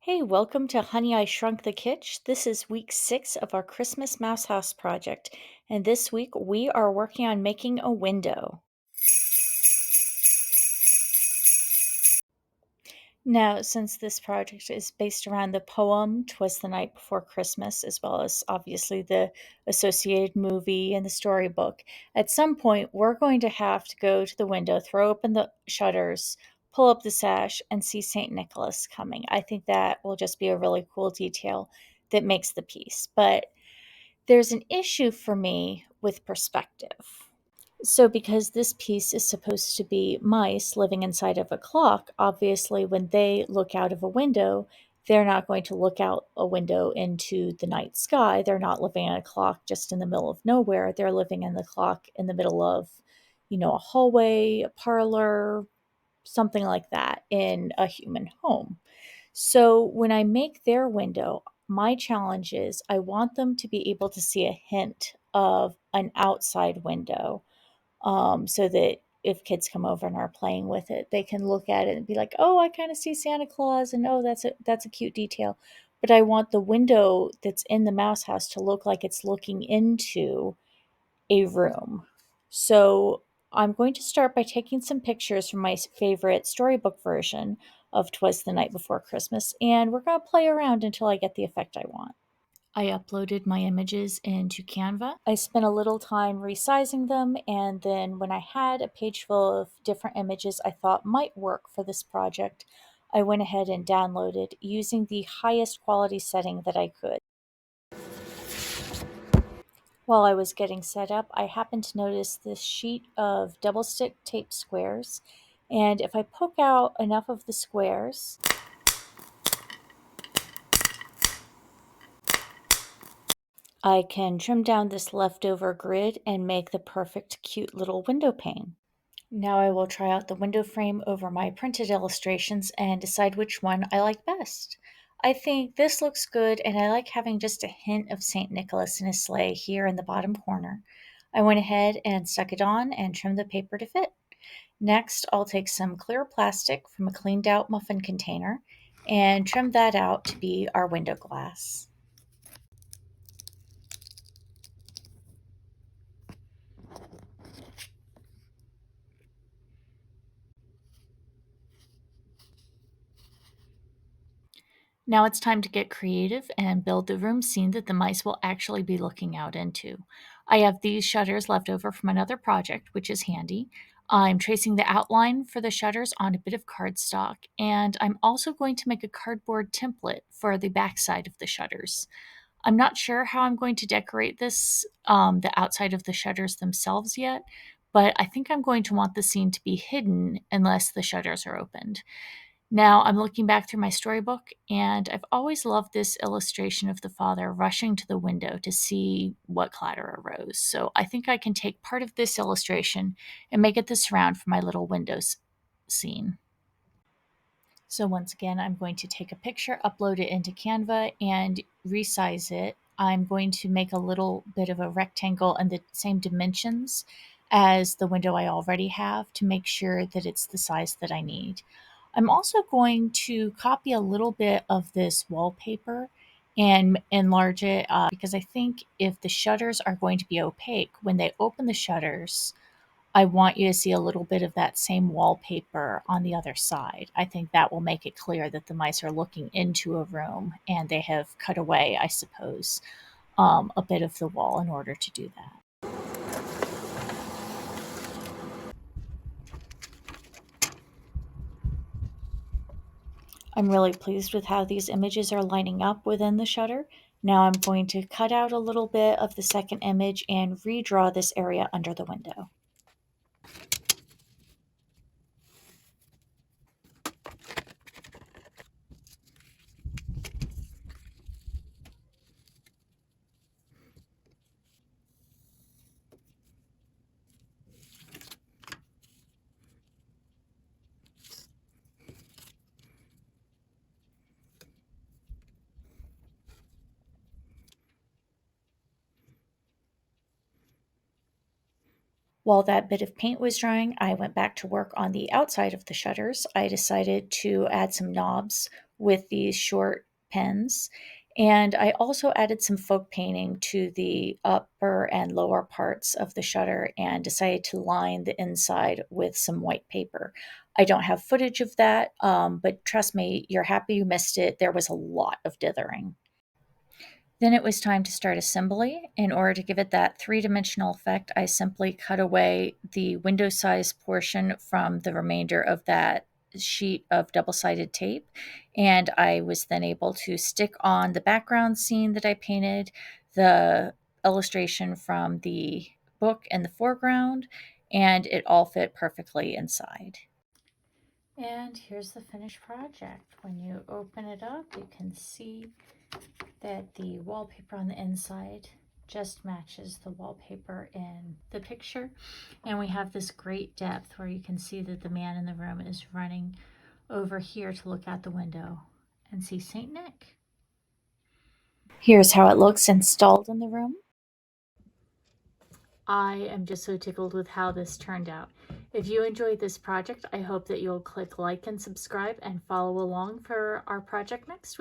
Hey, welcome to Honey, I Shrunk the Kitsch. This is week 6 of our Christmas Mouse House project, and this week we are working on making a window. Now, since this project is based around the poem "Twas the Night Before Christmas," as well as obviously the associated movie and the storybook, at some point we're going to have to go to the window, throw open the shutters, pull up the sash, and see St. Nicholas coming. I think that will just be a really cool detail that makes the piece. But there's an issue for me with perspective. So, because this piece is supposed to be mice living inside of a clock, obviously, when they look out of a window, they're not going to look out a window into the night sky. They're not living in a clock just in the middle of nowhere. They're living in the clock in the middle of, a hallway, a parlor, something like that in a human home. So when I make their window, my challenge is I want them to be able to see a hint of an outside window, so that if kids come over and are playing with it, they can look at it and be like, "Oh, I kind of see Santa Claus," and "Oh, that's a cute detail." But I want the window that's in the mouse house to look like it's looking into a room. So I'm going to start by taking some pictures from my favorite storybook version of "Twas the Night Before Christmas," and we're going to play around until I get the effect I want. I uploaded my images into Canva. I spent a little time resizing them, and then when I had a page full of different images I thought might work for this project, I went ahead and downloaded using the highest quality setting that I could. While I was getting set up, I happened to notice this sheet of double stick tape squares, and if I poke out enough of the squares, I can trim down this leftover grid and make the perfect cute little window pane. Now I will try out the window frame over my printed illustrations and decide which one I like best. I think this looks good, and I like having just a hint of St. Nicholas in his sleigh here in the bottom corner. I went ahead and stuck it on and trimmed the paper to fit. Next, I'll take some clear plastic from a cleaned out muffin container and trim that out to be our window glass. Now it's time to get creative and build the room scene that the mice will actually be looking out into. I have these shutters left over from another project, which is handy. I'm tracing the outline for the shutters on a bit of cardstock, and I'm also going to make a cardboard template for the backside of the shutters. I'm not sure how I'm going to decorate this, the outside of the shutters themselves yet, but I think I'm going to want the scene to be hidden unless the shutters are opened. Now I'm looking back through my storybook, and I've always loved this illustration of the father rushing to the window to see what clatter arose. So I think I can take part of this illustration and make it the surround for my little windows scene. So once again, I'm going to take a picture, upload it into Canva, and resize it. I'm going to make a little bit of a rectangle and the same dimensions as the window I already have to make sure that it's the size that I need. I'm also going to copy a little bit of this wallpaper and enlarge it, because I think if the shutters are going to be opaque, when they open the shutters, I want you to see a little bit of that same wallpaper on the other side. I think that will make it clear that the mice are looking into a room and they have cut away, I suppose, a bit of the wall in order to do that. I'm really pleased with how these images are lining up within the shutter. Now I'm going to cut out a little bit of the second image and redraw this area under the window. While that bit of paint was drying, I went back to work on the outside of the shutters. I decided to add some knobs with these short pins. And I also added some folk painting to the upper and lower parts of the shutter and decided to line the inside with some white paper. I don't have footage of that, but trust me, you're happy you missed it. There was a lot of dithering. Then it was time to start assembly. In order to give it that three-dimensional effect, I simply cut away the window size portion from the remainder of that sheet of double-sided tape, and I was then able to stick on the background scene that I painted, the illustration from the book in the foreground, and it all fit perfectly inside. And here's the finished project. When you open it up, you can see that the wallpaper on the inside just matches the wallpaper in the picture. And we have this great depth where you can see that the man in the room is running over here to look out the window and see St. Nick. Here's how it looks installed in the room. I am just so tickled with how this turned out. If you enjoyed this project, I hope that you'll click like and subscribe and follow along for our project next week.